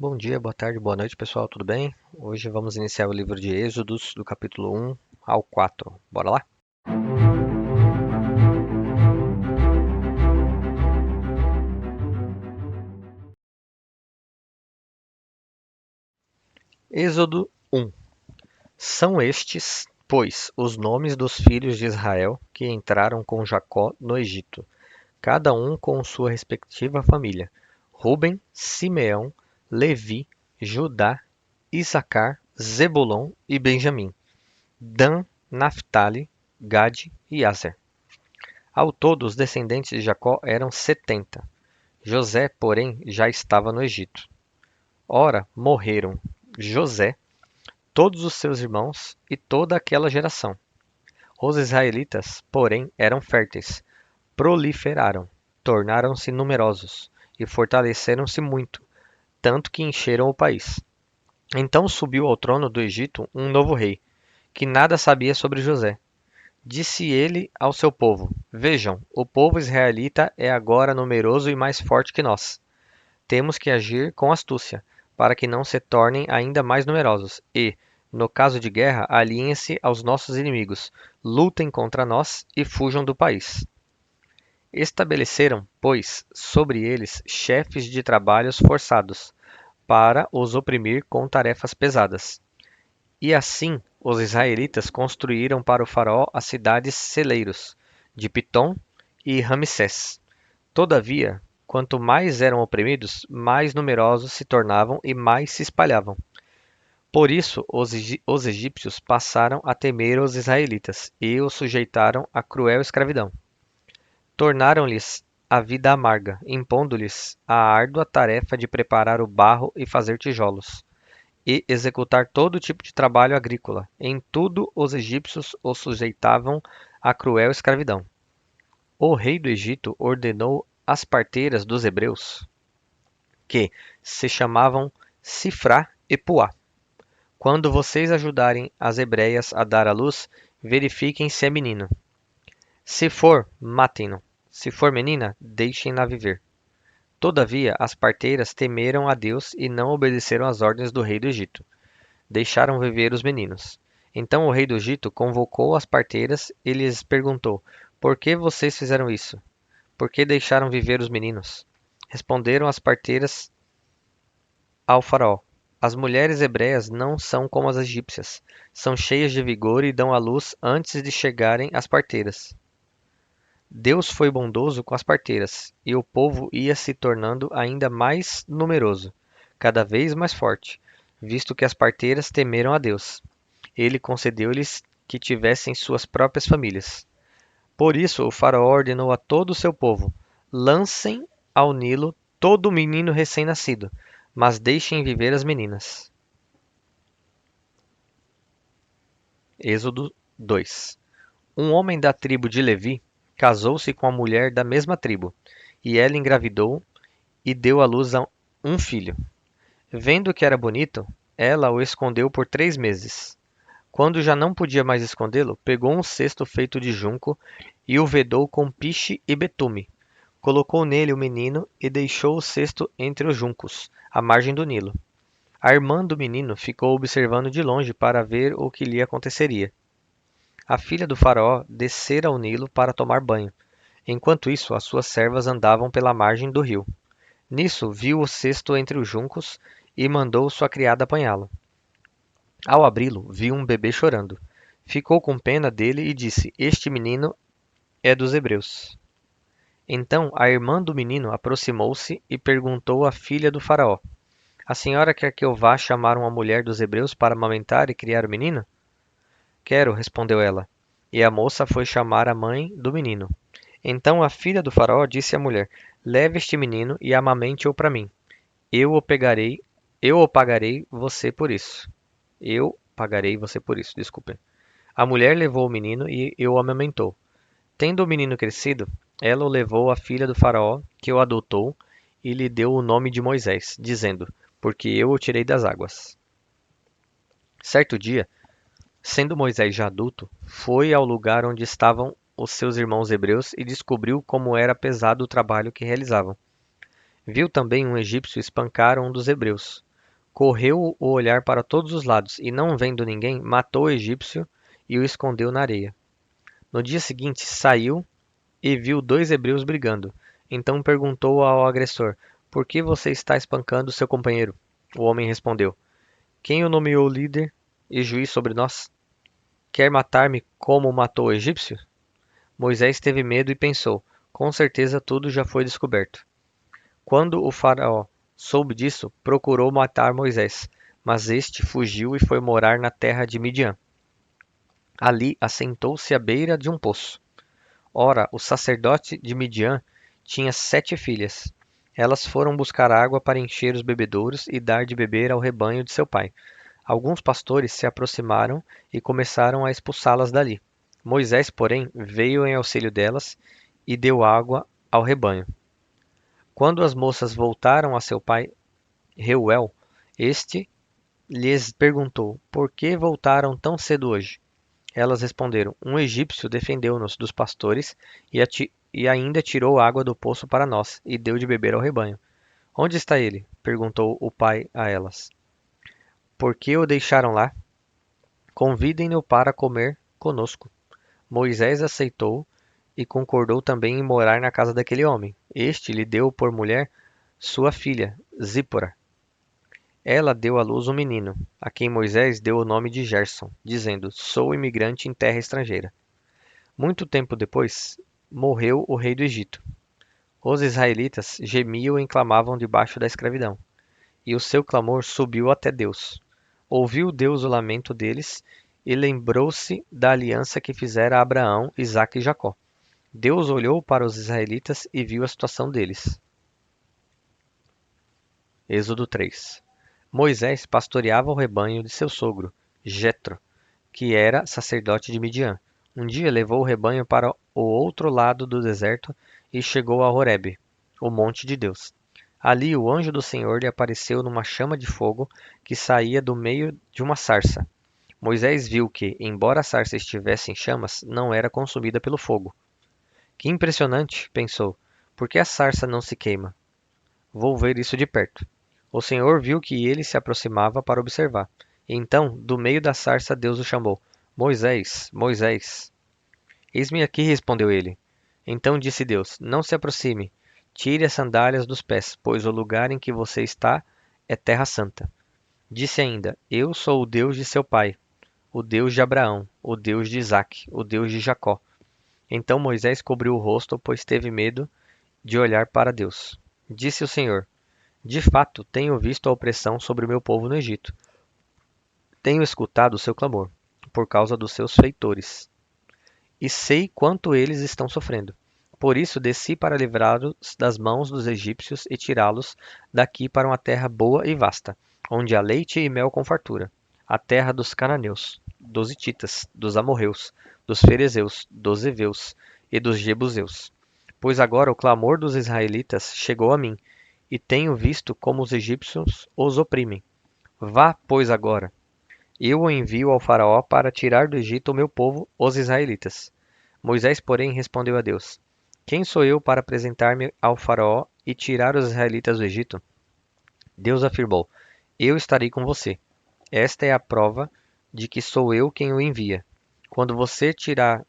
Bom dia, boa tarde, boa noite, pessoal, tudo bem? Hoje vamos iniciar o livro de Êxodos, do capítulo 1 ao 4. Bora lá? Êxodo 1. São estes, pois, os nomes dos filhos de Israel que entraram com Jacó no Egito, cada um com sua respectiva família: Ruben, Simeão, Levi, Judá, Issacar, Zebulon e Benjamim, Dan, Naphtali, Gade e Aser. Ao todo, os descendentes de Jacó eram 70. José, porém, já estava no Egito. Ora, morreram José, todos os seus irmãos e toda aquela geração. Os israelitas, porém, eram férteis, proliferaram, tornaram-se numerosos e fortaleceram-se muito, tanto que encheram o país. Então subiu ao trono do Egito um novo rei, que nada sabia sobre José. Disse ele ao seu povo: Vejam, o povo israelita é agora numeroso e mais forte que nós. Temos que agir com astúcia, para que não se tornem ainda mais numerosos e, no caso de guerra, aliem-se aos nossos inimigos, lutem contra nós e fujam do país. Estabeleceram, pois, sobre eles chefes de trabalhos forçados, para os oprimir com tarefas pesadas. E assim os israelitas construíram para o faraó as cidades celeiros de Pitom e Ramsés. Todavia, quanto mais eram oprimidos, mais numerosos se tornavam e mais se espalhavam. Por isso, os egípcios passaram a temer os israelitas e os sujeitaram à cruel escravidão. Tornaram-lhes a vida amarga, impondo-lhes a árdua tarefa de preparar o barro e fazer tijolos, e executar todo tipo de trabalho agrícola. Em tudo, os egípcios os sujeitavam à cruel escravidão. O rei do Egito ordenou às parteiras dos hebreus, que se chamavam Sifrá e Puá: quando vocês ajudarem as hebreias a dar à luz, verifiquem se é menino. Se for, matem-no. Se for menina, deixem-na viver. Todavia, as parteiras temeram a Deus e não obedeceram às ordens do rei do Egito. Deixaram viver os meninos. Então o rei do Egito convocou as parteiras e lhes perguntou: Por que vocês fizeram isso? Por que deixaram viver os meninos? Responderam as parteiras ao faraó: As mulheres hebreias não são como as egípcias. São cheias de vigor e dão à luz antes de chegarem às parteiras. Deus foi bondoso com as parteiras, e o povo ia se tornando ainda mais numeroso, cada vez mais forte, visto que as parteiras temeram a Deus. Ele concedeu-lhes que tivessem suas próprias famílias. Por isso, o faraó ordenou a todo o seu povo: lancem ao Nilo todo menino recém-nascido, mas deixem viver as meninas. Êxodo 2. Um homem da tribo de Levi casou-se com a mulher da mesma tribo, e ela engravidou e deu à luz a um filho. Vendo que era bonito, ela o escondeu por 3 meses. Quando já não podia mais escondê-lo, pegou um cesto feito de junco e o vedou com piche e betume. Colocou nele o menino e deixou o cesto entre os juncos, à margem do Nilo. A irmã do menino ficou observando de longe para ver o que lhe aconteceria. A filha do faraó descera ao Nilo para tomar banho. Enquanto isso, as suas servas andavam pela margem do rio. Nisso, viu o cesto entre os juncos e mandou sua criada apanhá-lo. Ao abri-lo, viu um bebê chorando. Ficou com pena dele e disse: Este menino é dos hebreus. Então a irmã do menino aproximou-se e perguntou à filha do faraó: A senhora quer que eu vá chamar uma mulher dos hebreus para amamentar e criar o menino? Quero, respondeu ela. E a moça foi chamar a mãe do menino. Então a filha do faraó disse à mulher: Leve este menino e amamente-o para mim. Eu o pagarei você por isso. Eu pagarei você por isso, desculpe. A mulher levou o menino e o amamentou. Tendo o menino crescido, ela o levou à filha do faraó, que o adotou, e lhe deu o nome de Moisés, dizendo: Porque eu o tirei das águas. Certo dia, sendo Moisés já adulto, foi ao lugar onde estavam os seus irmãos hebreus e descobriu como era pesado o trabalho que realizavam. Viu também um egípcio espancar um dos hebreus. Correu o olhar para todos os lados e, não vendo ninguém, matou o egípcio e o escondeu na areia. No dia seguinte, saiu e viu dois hebreus brigando. Então perguntou ao agressor: Por que você está espancando seu companheiro? O homem respondeu: Quem o nomeou líder e juiz sobre nós? Quer matar-me como matou o egípcio? Moisés teve medo e pensou: Com certeza tudo já foi descoberto. Quando o faraó soube disso, procurou matar Moisés, mas este fugiu e foi morar na terra de Midian. Ali assentou-se à beira de um poço. Ora, o sacerdote de Midian tinha 7 filhas. Elas foram buscar água para encher os bebedouros e dar de beber ao rebanho de seu pai. Alguns pastores se aproximaram e começaram a expulsá-las dali. Moisés, porém, veio em auxílio delas e deu água ao rebanho. Quando as moças voltaram a seu pai Reuel, este lhes perguntou: Por que voltaram tão cedo hoje? Elas responderam: Um egípcio defendeu-nos dos pastores e ainda tirou água do poço para nós e deu de beber ao rebanho. Onde está ele? Perguntou o pai a elas. Por que o deixaram lá? Convidem-no para comer conosco. Moisés aceitou e concordou também em morar na casa daquele homem. Este lhe deu por mulher sua filha, Zípora. Ela deu à luz um menino, a quem Moisés deu o nome de Gerson, dizendo: Sou imigrante em terra estrangeira. Muito tempo depois, morreu o rei do Egito. Os israelitas gemiam e clamavam debaixo da escravidão, e o seu clamor subiu até Deus. Ouviu Deus o lamento deles e lembrou-se da aliança que fizera a Abraão, Isaque e Jacó. Deus olhou para os israelitas e viu a situação deles. Êxodo 3. Moisés pastoreava o rebanho de seu sogro, Jetro, que era sacerdote de Midian. Um dia levou o rebanho para o outro lado do deserto e chegou a Horebe, o monte de Deus. Ali o anjo do Senhor lhe apareceu numa chama de fogo que saía do meio de uma sarça. Moisés viu que, embora a sarça estivesse em chamas, não era consumida pelo fogo. Que impressionante, pensou. Por que a sarça não se queima? Vou ver isso de perto. O Senhor viu que ele se aproximava para observar. Então, do meio da sarça, Deus o chamou: Moisés, Moisés. Eis-me aqui, respondeu ele. Então disse Deus: Não se aproxime. Tire as sandálias dos pés, pois o lugar em que você está é terra santa. Disse ainda: Eu sou o Deus de seu pai, o Deus de Abraão, o Deus de Isaque, o Deus de Jacó. Então Moisés cobriu o rosto, pois teve medo de olhar para Deus. Disse o Senhor: De fato, tenho visto a opressão sobre o meu povo no Egito. Tenho escutado o seu clamor, por causa dos seus feitores, e sei quanto eles estão sofrendo. Por isso desci para livrá-los das mãos dos egípcios e tirá-los daqui para uma terra boa e vasta, onde há leite e mel com fartura, a terra dos cananeus, dos hititas, dos amorreus, dos ferezeus, dos heveus e dos jebuseus. Pois agora o clamor dos israelitas chegou a mim, e tenho visto como os egípcios os oprimem. Vá, pois, agora. Eu o envio ao faraó para tirar do Egito o meu povo, os israelitas. Moisés, porém, respondeu a Deus: Quem sou eu para apresentar-me ao faraó e tirar os israelitas do Egito? Deus afirmou: Eu estarei com você. Esta é a prova de que sou eu quem o envia. Quando você tirar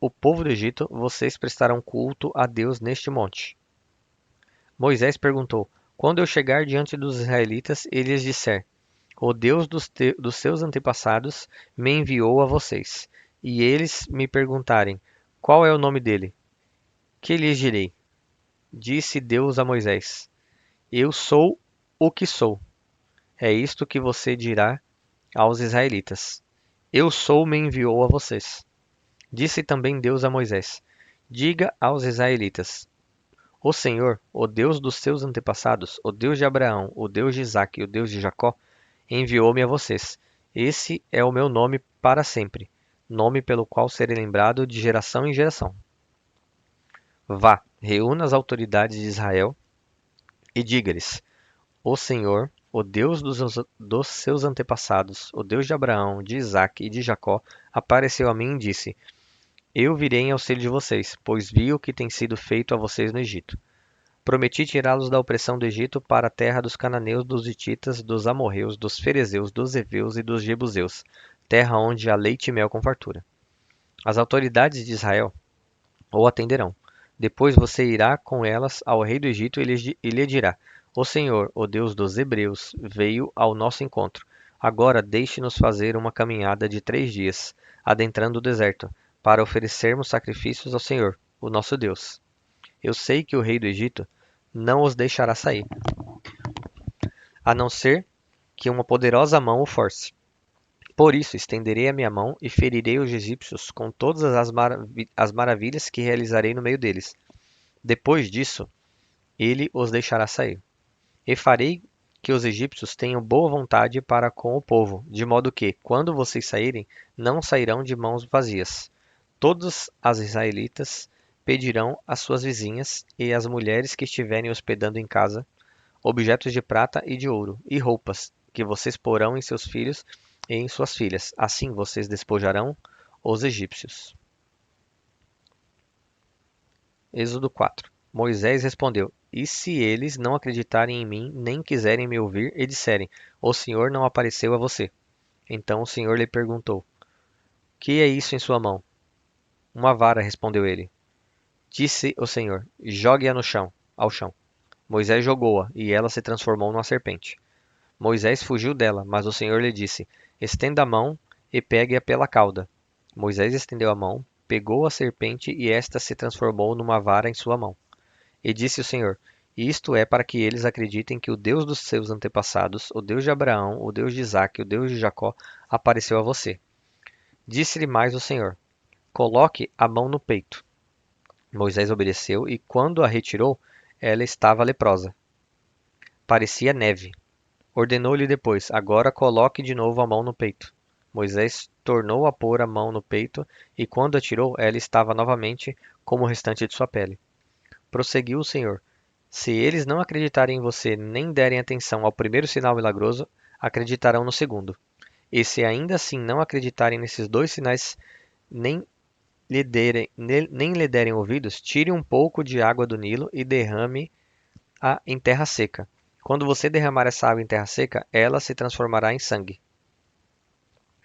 o povo do Egito, vocês prestarão culto a Deus neste monte. Moisés perguntou: Quando eu chegar diante dos israelitas e lhes disser: O Deus dos seus antepassados me enviou a vocês, e eles me perguntarem: Qual é o nome dele? Que lhes direi? Disse Deus a Moisés: Eu sou o que sou. É isto que você dirá aos israelitas: Eu sou me enviou a vocês. Disse também Deus a Moisés: Diga aos israelitas: O Senhor, o Deus dos seus antepassados, o Deus de Abraão, o Deus de Isaque e o Deus de Jacó, enviou-me a vocês. Esse é o meu nome para sempre, nome pelo qual serei lembrado de geração em geração. Vá, reúna as autoridades de Israel e diga-lhes: O Senhor, o Deus dos seus antepassados, o Deus de Abraão, de Isaque e de Jacó, apareceu a mim e disse: Eu virei em auxílio de vocês, pois vi o que tem sido feito a vocês no Egito. Prometi tirá-los da opressão do Egito para a terra dos cananeus, dos hititas, dos amorreus, dos ferezeus, dos heveus e dos jebuseus, terra onde há leite e mel com fartura. As autoridades de Israel o atenderão. Depois você irá com elas ao rei do Egito e lhe dirá: O Senhor, o Deus dos Hebreus, veio ao nosso encontro. Agora deixe-nos fazer uma caminhada de 3 dias, adentrando o deserto, para oferecermos sacrifícios ao Senhor, o nosso Deus. Eu sei que o rei do Egito não os deixará sair, a não ser que uma poderosa mão o force. Por isso estenderei a minha mão e ferirei os egípcios com todas as maravilhas que realizarei no meio deles. Depois disso, ele os deixará sair. E farei que os egípcios tenham boa vontade para com o povo, de modo que, quando vocês saírem, não sairão de mãos vazias. Todos as israelitas pedirão às suas vizinhas e às mulheres que estiverem hospedando em casa objetos de prata e de ouro e roupas que vocês porão em seus filhos e em suas filhas. Assim vocês despojarão os egípcios. Êxodo 4. Moisés respondeu: E se eles não acreditarem em mim, nem quiserem me ouvir, e disserem: O Senhor não apareceu a você? Então o Senhor lhe perguntou: Que é isso em sua mão? Uma vara, respondeu ele. Disse o Senhor: Jogue-a no chão, ao chão. Moisés jogou-a, e ela se transformou numa serpente. Moisés fugiu dela, mas o Senhor lhe disse: Estenda a mão e pegue-a pela cauda. Moisés estendeu a mão, pegou a serpente e esta se transformou numa vara em sua mão. E disse o Senhor: Isto é para que eles acreditem que o Deus dos seus antepassados, o Deus de Abraão, o Deus de Isaque, o Deus de Jacó, apareceu a você. Disse-lhe mais o Senhor: Coloque a mão no peito. Moisés obedeceu e, quando a retirou, ela estava leprosa. Parecia neve. Ordenou-lhe depois: Agora coloque de novo a mão no peito. Moisés tornou a pôr a mão no peito, e quando a tirou, ela estava novamente como o restante de sua pele. Prosseguiu o Senhor: Se eles não acreditarem em você, nem derem atenção ao primeiro sinal milagroso, acreditarão no segundo. E se ainda assim não acreditarem nesses 2 sinais, nem lhe derem ouvidos, tire um pouco de água do Nilo e derrame-a em terra seca. Quando você derramar essa água em terra seca, ela se transformará em sangue.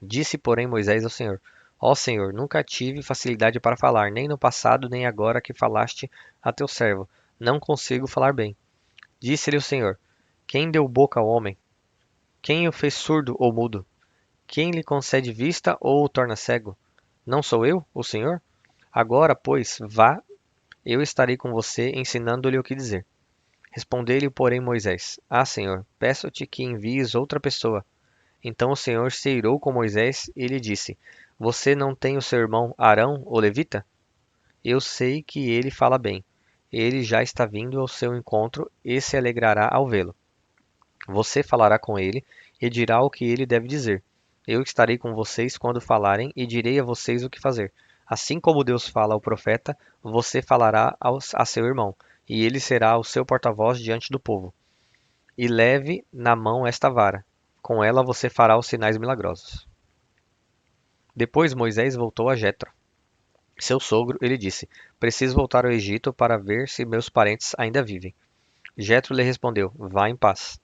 Disse, porém, Moisés ao Senhor: Ó Senhor, nunca tive facilidade para falar, nem no passado, nem agora que falaste a teu servo. Não consigo falar bem. Disse-lhe o Senhor: Quem deu boca ao homem? Quem o fez surdo ou mudo? Quem lhe concede vista ou o torna cego? Não sou eu, o Senhor? Agora, pois, vá, eu estarei com você, ensinando-lhe o que dizer. Respondeu-lhe, porém, Moisés: Ah, Senhor, peço-te que envies outra pessoa. Então o Senhor se irou com Moisés e lhe disse: Você não tem o seu irmão Arão, o levita? Eu sei que ele fala bem. Ele já está vindo ao seu encontro e se alegrará ao vê-lo. Você falará com ele e dirá o que ele deve dizer. Eu estarei com vocês quando falarem e direi a vocês o que fazer. Assim como Deus fala ao profeta, você falará a seu irmão, e ele será o seu porta-voz diante do povo. E leve na mão esta vara. Com ela você fará os sinais milagrosos. Depois Moisés voltou a Jetro, seu sogro, e lhe disse: Preciso voltar ao Egito para ver se meus parentes ainda vivem. Jetro lhe respondeu: Vá em paz.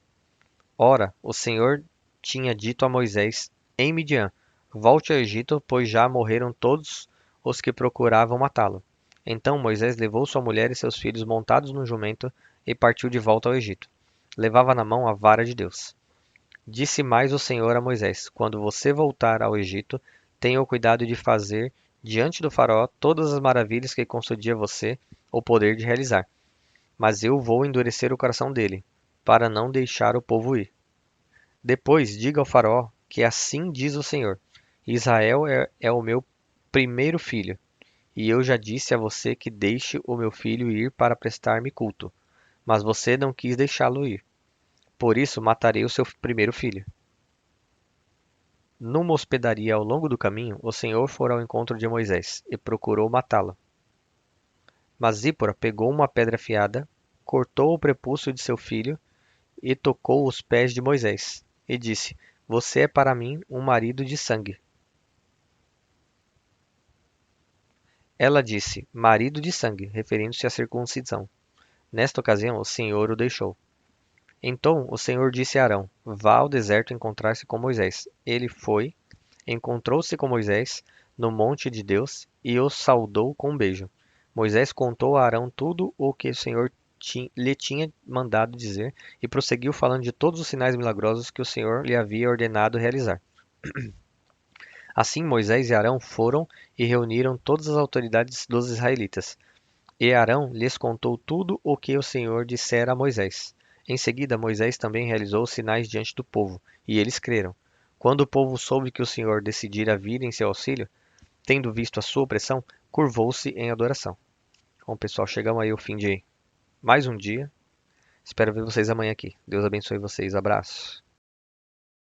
Ora, o Senhor tinha dito a Moisés em Midian: Volte ao Egito, pois já morreram todos os que procuravam matá-lo. Então Moisés levou sua mulher e seus filhos montados no jumento e partiu de volta ao Egito. Levava na mão a vara de Deus. Disse mais o Senhor a Moisés: Quando você voltar ao Egito, tenha o cuidado de fazer diante do faraó todas as maravilhas que concedi a você o poder de realizar. Mas eu vou endurecer o coração dele, para não deixar o povo ir. Depois diga ao faraó que assim diz o Senhor: Israel é o meu primeiro filho, e eu já disse a você que deixe o meu filho ir para prestar-me culto, mas você não quis deixá-lo ir. Por isso matarei o seu primeiro filho. Numa hospedaria ao longo do caminho, o Senhor foi ao encontro de Moisés e procurou matá-lo. Mas Zípora pegou uma pedra afiada, cortou o prepúcio de seu filho e tocou os pés de Moisés, e disse: Você é para mim um marido de sangue. Ela disse: Marido de sangue, referindo-se à circuncisão. Nesta ocasião, o Senhor o deixou. Então o Senhor disse a Arão: Vá ao deserto encontrar-se com Moisés. Ele foi, encontrou-se com Moisés no monte de Deus e o saudou com um beijo. Moisés contou a Arão tudo o que o Senhor lhe tinha mandado dizer e prosseguiu falando de todos os sinais milagrosos que o Senhor lhe havia ordenado realizar. Assim Moisés e Arão foram e reuniram todas as autoridades dos israelitas. E Arão lhes contou tudo o que o Senhor dissera a Moisés. Em seguida, Moisés também realizou sinais diante do povo, e eles creram. Quando o povo soube que o Senhor decidira vir em seu auxílio, tendo visto a sua opressão, curvou-se em adoração. Bom, pessoal, chegamos aí ao fim de mais um dia. Espero ver vocês amanhã aqui. Deus abençoe vocês. Abraço.